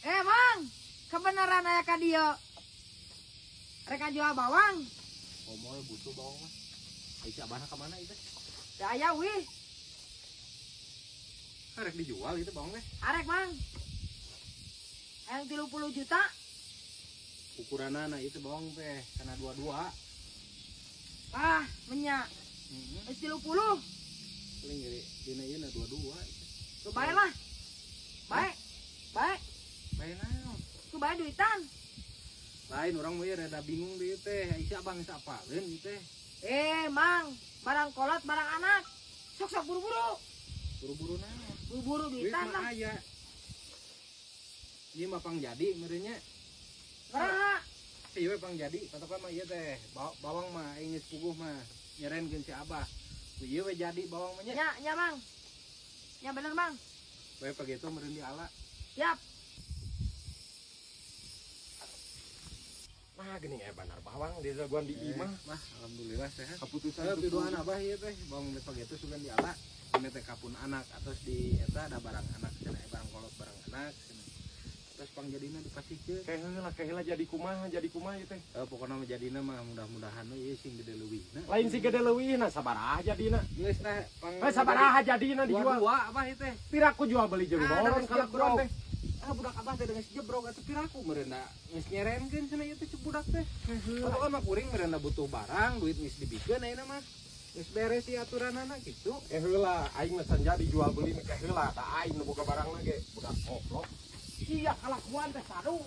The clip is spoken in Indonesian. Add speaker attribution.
Speaker 1: Mang, kebenaran aya ka dieu. Rek jual bawang.
Speaker 2: Moal butuh bawang mah. Ai cabana ka mana itu?
Speaker 1: Da aya wih.
Speaker 2: Rek dijual itu bawang teh.
Speaker 1: Arek, Mang. Yang 30 juta.
Speaker 2: Ukuranana itu bawang teh kana 22.
Speaker 1: Ah, menyak. Geus 30.
Speaker 2: Paling dina ieu 22.
Speaker 1: Tuh bae lah. Bae. Bae.
Speaker 2: Bae naon?
Speaker 1: Tuh bae duitan.
Speaker 2: Lain orang mah rada bingung deui teh. Ai si abang geus apaleun ieu teh.
Speaker 1: Mang, barang kolot, barang anak. Sok buru-buru.
Speaker 2: Buru-buru naon?
Speaker 1: Buru-buru
Speaker 2: Duit
Speaker 1: duitan
Speaker 2: mah
Speaker 1: lah.
Speaker 2: aya. Ieu mah pang jadi merenya.
Speaker 1: Baraha?
Speaker 2: Ieu pang jadi, patokan mah ieu teh. Bawang mah aing geus puguh mah nyerenkeun si Abah. Ku ieu we jadi bawang mah nya.
Speaker 1: Nya, Mang. Nya bener, Mang.
Speaker 2: Bae pagitu meureun diala.
Speaker 1: Siap.
Speaker 3: Nah gini benar bawang di jagoan di imah.
Speaker 2: Mah alhamdulillah sehat.
Speaker 3: Keputusan
Speaker 2: Piduan Abah ieu teh bawang bae pagitu sugan diala. Ini teh kapun anak atos di eta ada barang anak cenah barang kolot barang anak cenah. Terus pang jadina dipasikeun.
Speaker 3: Kaheula jadi kumaha ieu teh.
Speaker 2: Pokona mah jadina mah mudah-mudahan ieu sing gede leuwihna.
Speaker 3: Lain si gede leuwihna sabaraha jadina.
Speaker 2: Geus teh pang
Speaker 3: Sabaraha jadina dijual.
Speaker 2: dua Abah ieu teh.
Speaker 3: Piraku jual beli jeung boron kalakuan teh.
Speaker 2: Budak Abah teh geus jebrok atuh piraku meureun da geus nyerenkeun cenah ieu teh budak teh. Pokona mah kuring meureun butuh barang, duit geus dibikeun ayeuna mah. Geus beres si aturanana kitu.
Speaker 3: Heula aing mah jadi jual beli mah heula da aing nu boga barang lagi budak goblok.
Speaker 1: Iya kalakuan teh saru.